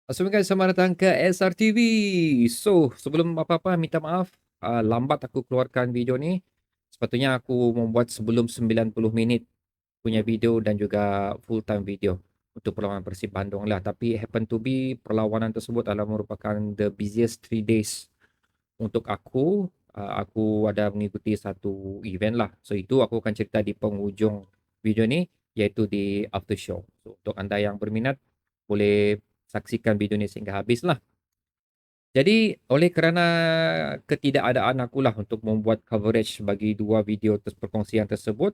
Assalamualaikum guys, selamat datang ke SRTV. So, sebelum apa-apa minta maaf, lambat aku keluarkan video ni. Sepatutnya aku membuat sebelum 90 minit punya video dan juga full time video untuk perlawanan Persib Bandung lah. Tapi happen to be perlawanan tersebut adalah merupakan the busiest 3 days untuk aku. Aku ada mengikuti satu event lah. So, itu aku akan cerita di penghujung video ni, iaitu di after show. So, untuk anda yang berminat, boleh saksikan video ni sehingga habis lah. Jadi, oleh kerana ketidakadaan akulah untuk membuat coverage bagi dua video perkongsian tersebut,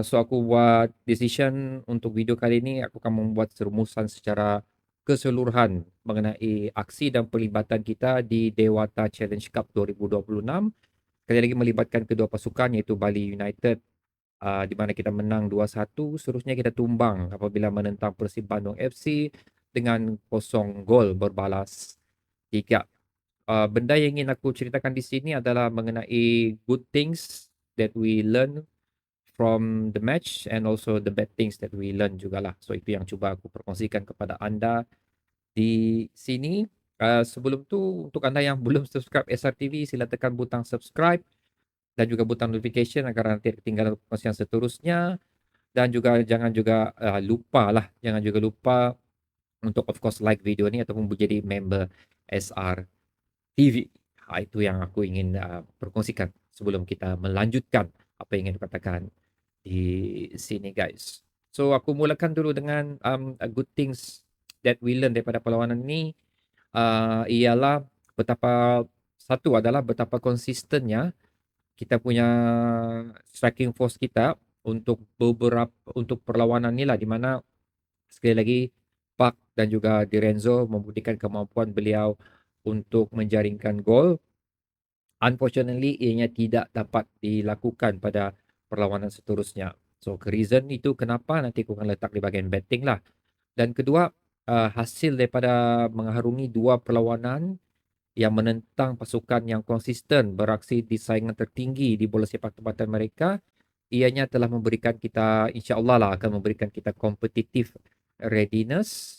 so aku buat decision untuk video kali ini, aku akan membuat serumusan secara keseluruhan mengenai aksi dan pelibatan kita di Dewata Challenge Cup 2026. Sekali lagi melibatkan kedua pasukan iaitu Bali United, di mana kita menang 2-1, seterusnya kita tumbang apabila menentang Persib Bandung FC dengan kosong gol berbalas 3. Benda yang ingin aku ceritakan di sini adalah mengenai good things that we learn from the match and also the bad things that we learn jugalah. So itu yang cuba aku perkongsikan kepada anda di sini. Sebelum tu, untuk anda yang belum subscribe SRTV, sila tekan butang subscribe dan juga butang notification agar nanti ketinggalan perkongsian seterusnya. Dan juga jangan juga jangan juga lupa untuk of course like video ni ataupun menjadi member SRTV. Itu yang aku ingin perkongsikan sebelum kita melanjutkan apa yang ingin dikatakan di sini guys. So aku mulakan dulu dengan good things that we learn daripada perlawanan ni, ialah betapa konsistennya kita punya striking force kita untuk perlawanan ni lah, di mana sekali lagi Park dan juga Di Renzo membuktikan kemampuan beliau untuk menjaringkan gol. Unfortunately, ianya tidak dapat dilakukan pada perlawanan seterusnya. So, ke reason itu kenapa nanti aku akan letak di bahagian betting lah. Dan kedua, hasil daripada mengharungi dua perlawanan yang menentang pasukan yang konsisten beraksi di saingan tertinggi di bola sepak tempatan mereka, ianya telah memberikan kita, insya-Allah lah akan memberikan kita competitive readiness,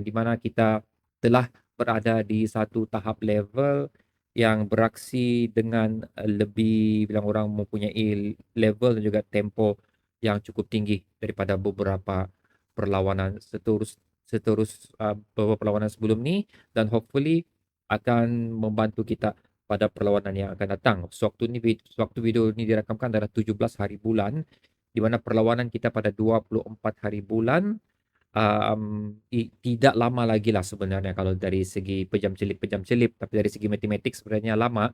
di mana kita telah berada di satu tahap level yang beraksi dengan lebih bilang orang mempunyai level dan juga tempo yang cukup tinggi daripada beberapa perlawanan beberapa perlawanan sebelum ni, dan hopefully akan membantu kita pada perlawanan yang akan datang. Sewaktu video ini dirakamkan adalah 17 hari bulan, di mana perlawanan kita pada 24 hari bulan. Tidak lama lagi lah sebenarnya kalau dari segi pejam celip, tapi dari segi matematik sebenarnya lama.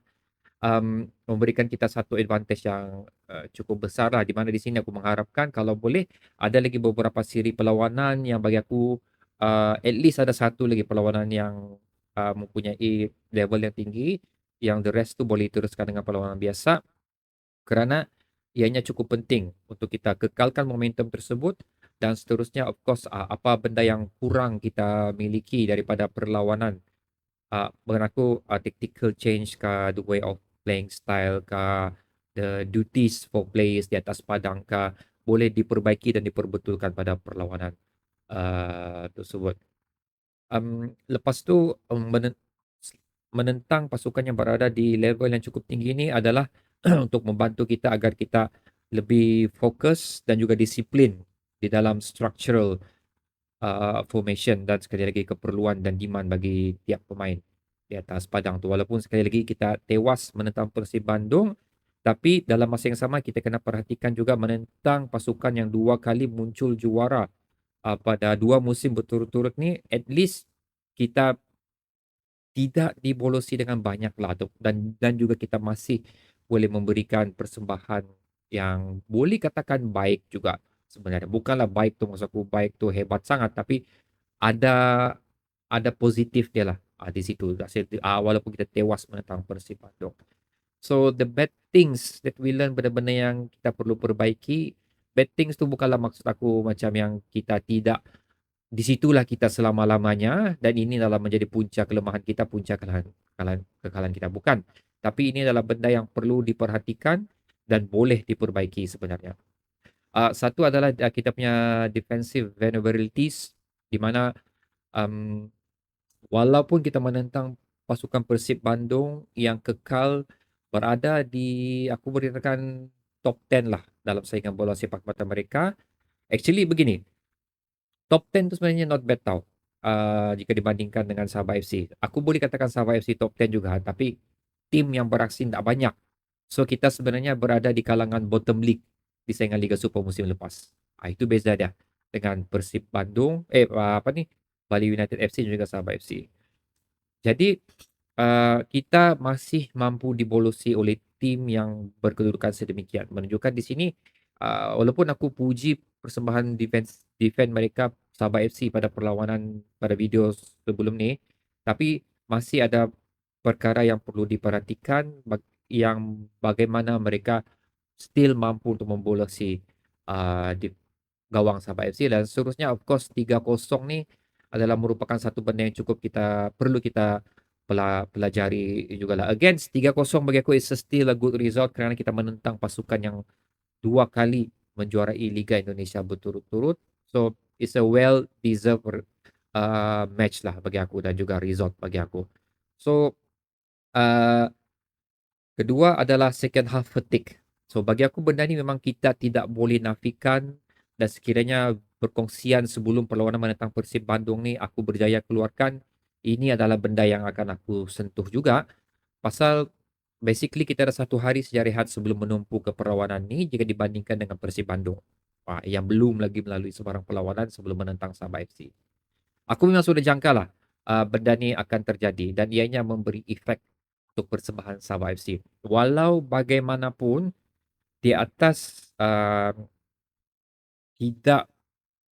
Memberikan kita satu advantage yang cukup besar lah, di mana di sini aku mengharapkan kalau boleh ada lagi beberapa siri perlawanan yang bagi aku, at least ada satu lagi perlawanan yang mempunyai level yang tinggi, yang the rest tu boleh teruskan dengan perlawanan biasa, kerana ianya cukup penting untuk kita kekalkan momentum tersebut. Dan seterusnya of course, apa benda yang kurang kita miliki daripada perlawanan, bagi aku, tactical change ke, the way of playing style ke, the duties for players di atas padang ke, boleh diperbaiki dan diperbetulkan pada perlawanan tersebut. Lepas tu, menentang pasukan yang berada di level yang cukup tinggi ini adalah untuk membantu kita agar kita lebih fokus dan juga disiplin di dalam structural formation, dan sekali lagi keperluan dan demand bagi tiap pemain di atas padang tu. Walaupun sekali lagi kita tewas menentang Persib Bandung, tapi dalam masa yang sama kita kena perhatikan juga menentang pasukan yang dua kali muncul juara pada dua musim berturut-turut ni. At least kita tidak dibolosi dengan banyak lah dan juga kita masih boleh memberikan persembahan yang boleh katakan baik juga sebenarnya. Bukanlah baik tu, maksud aku baik tu hebat sangat, tapi ada ada positif dia lah di situ. Walaupun kita tewas menentang Persib Bandung. So the bad things that we learn, benda-benda yang kita perlu perbaiki. Bad things tu bukanlah maksud aku macam yang kita tidak di situlah kita selama-lamanya dan ini adalah menjadi punca kelemahan kita, punca kekalahan kita, bukan. Tapi ini adalah benda yang perlu diperhatikan dan boleh diperbaiki sebenarnya. Satu adalah kita punya defensive vulnerabilities, di mana Walaupun kita menentang pasukan Persib Bandung yang kekal berada di, aku berikan top 10 lah dalam saingan bola sepak mata mereka. Actually begini, top 10 tu sebenarnya not bad tau. Jika dibandingkan dengan Sabah FC. Aku boleh katakan Sabah FC top 10 juga, tapi tim yang beraksi tak banyak. So kita sebenarnya berada di kalangan bottom league di saingan Liga Super musim lepas. Itu beza dia dengan Persib Bandung, apa ni, Bali United FC dan juga Sabah FC. Jadi kita masih mampu dibolosi oleh tim yang berkedudukan sedemikian. Menunjukkan di sini, walaupun aku puji persembahan defense mereka Sabah FC pada perlawanan pada video sebelum ni, tapi masih ada perkara yang perlu diperhatikan yang bagaimana mereka still mampu untuk membolosi di gawang Sabah FC, dan seterusnya of course 3-0 ni adalah merupakan satu benda yang cukup kita perlu kita pelajari juga lah. Against 3-0 bagi aku is still a good result kerana kita menentang pasukan yang dua kali menjuarai Liga Indonesia berturut-turut. So it's a well deserved match lah bagi aku dan juga result bagi aku. So uh, kedua adalah second half fatigue. So bagi aku benda ni memang kita tidak boleh nafikan, dan sekiranya perkongsian sebelum perlawanan menentang Persib Bandung ni aku berjaya keluarkan, ini adalah benda yang akan aku sentuh juga. Pasal basically kita ada satu hari saja rehat sebelum menumpu ke perlawanan ni jika dibandingkan dengan Persib Bandung. Yang belum lagi melalui sebarang perlawanan sebelum menentang Sabah FC. Aku memang sudah jangka lah benda ni akan terjadi dan ianya memberi efek untuk persembahan Sabah FC. Walau bagaimanapun di atas tidak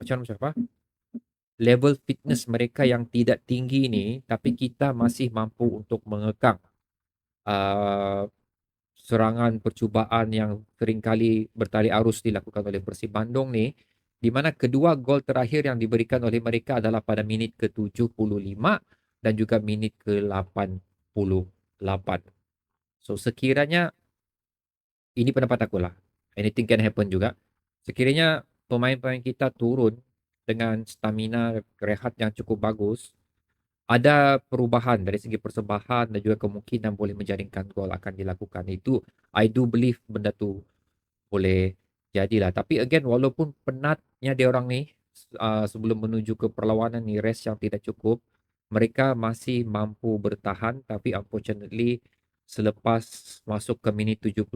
macam apa level fitness mereka yang tidak tinggi ni, tapi kita masih mampu untuk mengekang uh, serangan percubaan yang seringkali bertali arus dilakukan oleh Persib Bandung ni, di mana kedua gol terakhir yang diberikan oleh mereka adalah pada minit ke-75 dan juga minit ke-88. So sekiranya, ini pendapat aku lah, anything can happen juga. Sekiranya pemain-pemain kita turun dengan stamina rehat yang cukup bagus, ada perubahan dari segi persembahan dan juga kemungkinan boleh menjaringkan gol akan dilakukan. Itu I do believe benda tu boleh jadilah. Tapi again, walaupun penatnya dia orang ni sebelum menuju ke perlawanan ni, rest yang tidak cukup, mereka masih mampu bertahan. Tapi unfortunately selepas masuk ke minit 75,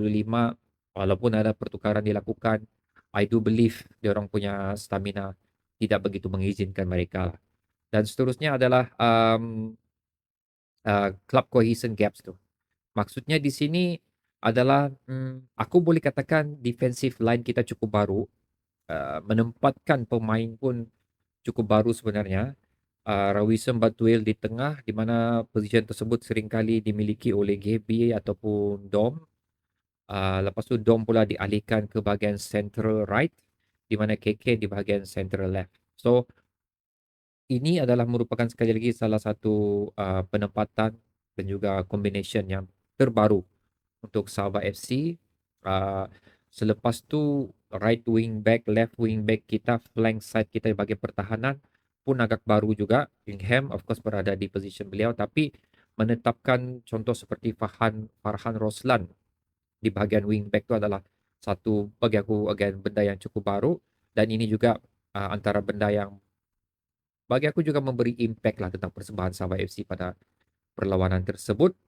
walaupun ada pertukaran dilakukan, I do believe dia orang punya stamina tidak begitu mengizinkan mereka lah. Dan seterusnya adalah club cohesion gaps tu. Maksudnya di sini adalah aku boleh katakan defensive line kita cukup baru, menempatkan pemain pun cukup baru sebenarnya. Rawisam Batuil di tengah, di mana position tersebut seringkali dimiliki oleh Gaby ataupun Dom. Lepas tu Dom pula dialihkan ke bahagian central right, di mana KK di bahagian central left. So ini adalah merupakan sekali lagi salah satu penempatan dan juga combination yang terbaru untuk Sabah FC. Uh, Selepas tu right wing back, left wing back kita, flank side kita bagi pertahanan pun agak baru juga. Ingham of course berada di position beliau, tapi menetapkan contoh seperti Farhan Roslan di bahagian wing back tu adalah satu bagi aku again benda yang cukup baru, dan ini juga antara benda yang bagi aku juga memberi impact lah tentang persembahan Sabah FC pada perlawanan tersebut.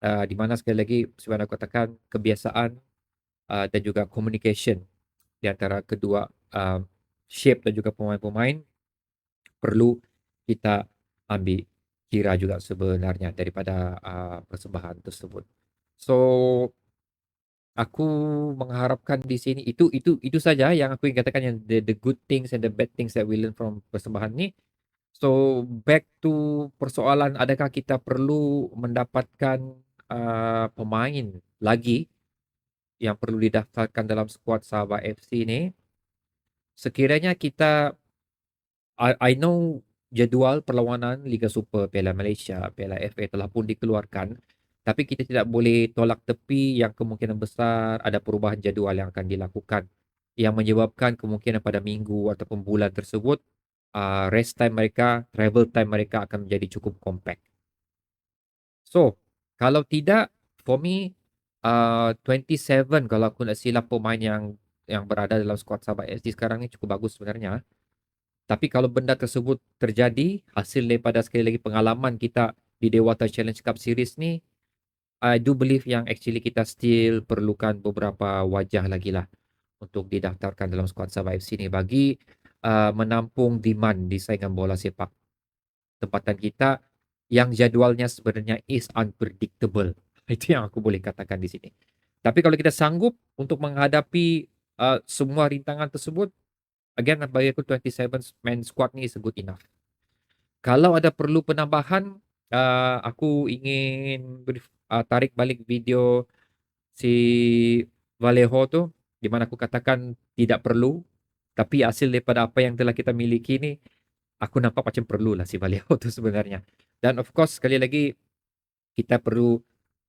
Di mana sekali lagi seperti aku katakan, kebiasaan dan juga communication di antara kedua shape dan juga pemain-pemain perlu kita ambil kira juga sebenarnya daripada persembahan tersebut. So aku mengharapkan di sini itu saja yang aku ingin katakan, yang the good things and the bad things that we learn from persembahan ni. So back to persoalan, adakah kita perlu mendapatkan pemain lagi yang perlu didaftarkan dalam skuad Sabah FC ni? Sekiranya kita, I know jadual perlawanan Liga Super, Piala Malaysia, Piala FA telah pun dikeluarkan, tapi kita tidak boleh tolak tepi yang kemungkinan besar ada perubahan jadual yang akan dilakukan, yang menyebabkan kemungkinan pada minggu ataupun bulan tersebut rest time mereka, travel time mereka akan menjadi cukup compact. So, kalau tidak, for me, 27 kalau aku nak silap pemain yang berada dalam skuad Sabah SD sekarang ni cukup bagus sebenarnya. Tapi kalau benda tersebut terjadi, hasil daripada sekali lagi pengalaman kita di Dewata Challenge Cup Series ni, I do believe yang actually kita still perlukan beberapa wajah lagi lah untuk didaftarkan dalam skuad Sabah FC ni bagi menampung demand di saingan bola sepak tempatan kita yang jadualnya sebenarnya is unpredictable. Itu yang aku boleh katakan di sini. Tapi kalau kita sanggup untuk menghadapi semua rintangan tersebut, again bagi aku 27 man squad ni is good enough. Kalau ada perlu penambahan, aku ingin tarik balik video si Vallejo tu, di mana aku katakan tidak perlu, tapi hasil daripada apa yang telah kita miliki ni, aku nampak macam perlu lah si Vallejo tu sebenarnya. Dan of course, sekali lagi, kita perlu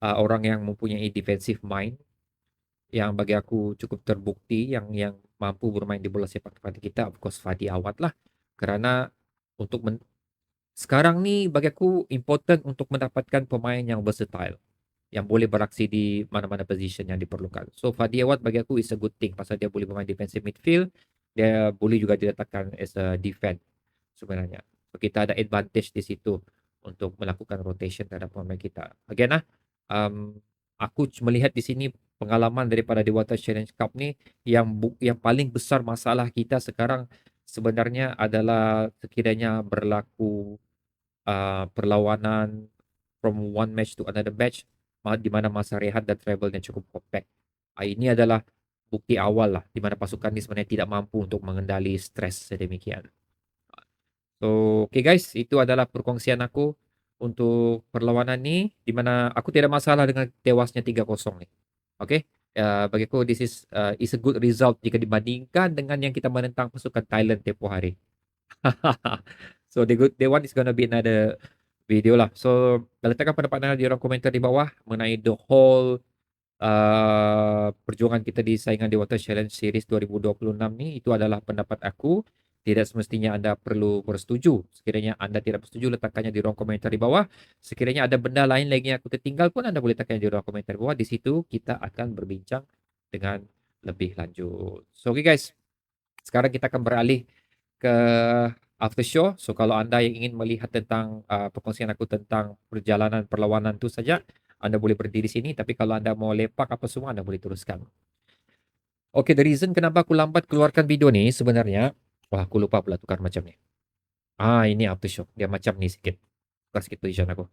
orang yang mempunyai defensive mind, yang bagi aku cukup terbukti, yang mampu bermain di bola sepak tempat kita, of course Fadi Awad lah. Kerana untuk sekarang ni bagi aku important untuk mendapatkan pemain yang versatile, yang boleh beraksi di mana-mana position yang diperlukan. So Fadi Awad bagi aku is a good thing pasal dia boleh bermain defensive midfield, dia boleh juga diletakkan as a defense sebenarnya. So kita ada advantage di situ untuk melakukan rotation terhadap pemain kita. Again um, aku melihat di sini pengalaman daripada Dewata Challenge Cup ni yang paling besar masalah kita sekarang sebenarnya adalah sekiranya berlaku perlawanan from one match to another match di mana masa rehat dan travelnya cukup compact. Ini adalah bukti awal lah di mana pasukan ini sebenarnya tidak mampu untuk mengendali stres sedemikian. So, okay guys, itu adalah perkongsian aku untuk perlawanan ni di mana aku tidak masalah dengan tewasnya 3-0 ni. Okay? Bagi aku is a good result jika dibandingkan dengan yang kita menentang pasukan Thailand tempoh hari. So the one is gonna be another video lah. So letakkan pendapat anda di ruang komentar di bawah mengenai the whole perjuangan kita di saingan Dewata Challenge Series 2026 ni. Itu adalah pendapat aku. Tidak semestinya anda perlu bersetuju. Sekiranya anda tidak bersetuju, letakkannya di ruang komentar di bawah. Sekiranya ada benda lain lagi yang aku tertinggal pun, anda boleh letakkannya di ruang komentar di bawah. Di situ kita akan berbincang dengan lebih lanjut. So okay guys, sekarang kita akan beralih ke after show. So kalau anda yang ingin melihat tentang perkongsian aku tentang perjalanan perlawanan tu saja, anda boleh berhenti di sini. Tapi kalau anda mau lepak apa semua, anda boleh teruskan. Okay, the reason kenapa aku lambat keluarkan video ni sebenarnya, wah aku lupa pula tukar macam ni. Ini after show. Dia macam ni sikit. Tukar sikit position aku.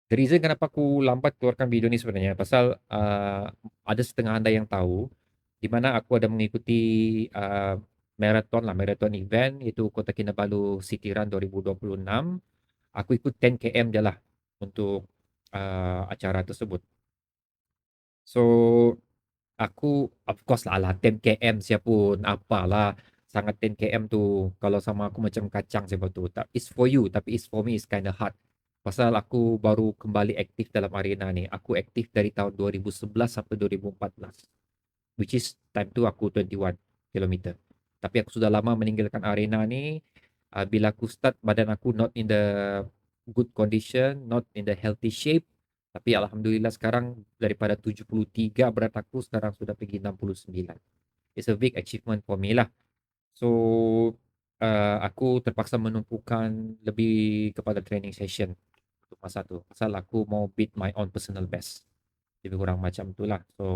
The reason kenapa aku lambat keluarkan video ni sebenarnya pasal ada setengah anda yang tahu di mana aku ada mengikuti marathon event iaitu Kota Kinabalu City Run 2026. Aku ikut 10 km je lah untuk acara tersebut. So aku of course lah 10 km siapun apalah, sangat 10 km tu kalau sama aku macam kacang siapa tu. It's for you tapi it's for me is kind of hard. Pasal aku baru kembali aktif dalam arena ni. Aku aktif dari tahun 2011 sampai 2014. Which is time tu aku 21 km. Tapi aku sudah lama meninggalkan arena ni. Bila aku start, badan aku not in the good condition, not in the healthy shape. Tapi alhamdulillah sekarang daripada 73 berat aku sekarang sudah pergi 69. It's a big achievement for me lah. So aku terpaksa menumpukan lebih kepada training session untuk masa tu. Pasal aku mau beat my own personal best. Lebih kurang macam itulah. So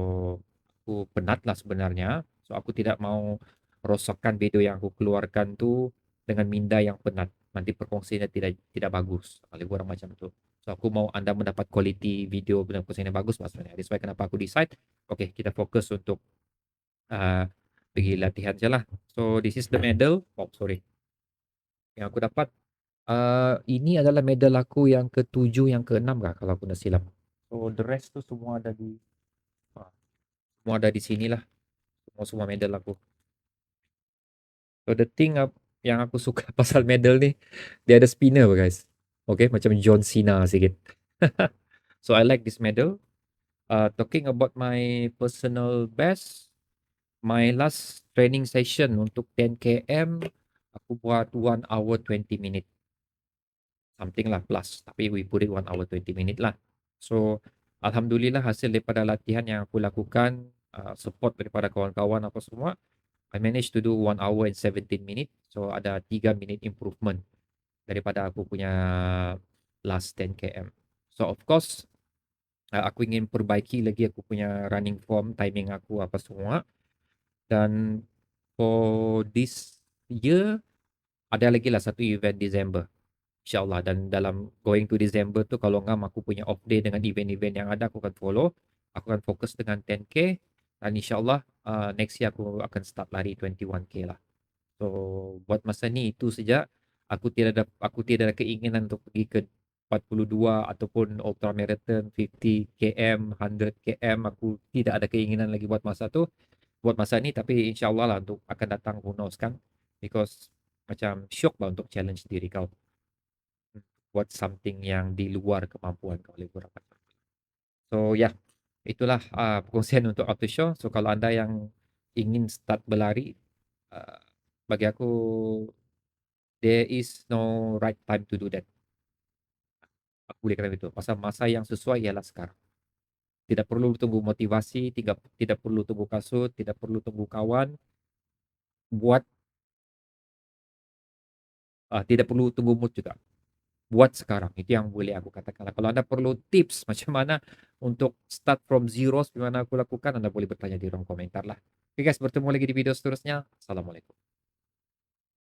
aku penat lah sebenarnya. So aku tidak mau rosakkan video yang aku keluarkan tu dengan minda yang penat. Nanti perkongsiannya tidak bagus. Lebih kurang macam tu. So aku mau anda mendapat quality video dan perkongsian yang bagus maksudnya. That's why kenapa aku decide, okay kita fokus untuk pergi latihan je lah. So this is the medal. Oh sorry. Yang aku dapat. Ini adalah medal aku yang ke-7, yang ke-6 kah kalau aku nak silap. So the rest tu semua ada di sini lah. Semua medal aku. So the thing yang aku suka pasal medal ni, dia ada spinner guys. Okay, macam John Cena sikit. So I like this medal. Talking about my personal best, my last training session untuk 10 km, Aku buat 1 hour 20 minute something lah plus, tapi we put it 1 hour 20 minute lah. So alhamdulillah hasil daripada latihan yang aku lakukan, support daripada kawan-kawan apa semua, I managed to do 1 hour and 17 minute. So ada 3 minit improvement daripada aku punya last 10 km. So of course, aku ingin perbaiki lagi aku punya running form, timing aku apa semua. Dan for this year, ada lagi lah satu event December. InsyaAllah. Dan dalam going to December tu, kalau ngam aku punya off day dengan event-event yang ada, aku akan follow. Aku akan fokus dengan 10K. Dan insyaAllah next year aku akan start lari 21K lah. So buat masa ni itu saja. Aku tidak ada keinginan untuk pergi ke 42 ataupun ultra marathon 50 km, 100 km. Aku tidak ada keinginan lagi buat masa tu. Buat masa ni, tapi insyaAllah lah untuk akan datang, who knows kan. Because macam syok lah untuk challenge diri kau. Buat something yang di luar kemampuan kau lebih kurang. So ya, itulah perkongsian untuk Auto Show. So kalau anda yang ingin start berlari, uh, bagi aku there is no right time to do that. Aku boleh kata itu. Pasal masa yang sesuai ialah sekarang. Tidak perlu tunggu motivasi, tidak perlu tunggu kasut, tidak perlu tunggu kawan. Buat tidak perlu tunggu mood juga. Buat sekarang. Itu yang boleh aku katakan. Kalau anda perlu tips macam mana untuk start from zero, bagaimana aku lakukan, anda boleh bertanya di ruang komentar lah. Oke guys, bertemu lagi di video seterusnya. Assalamualaikum.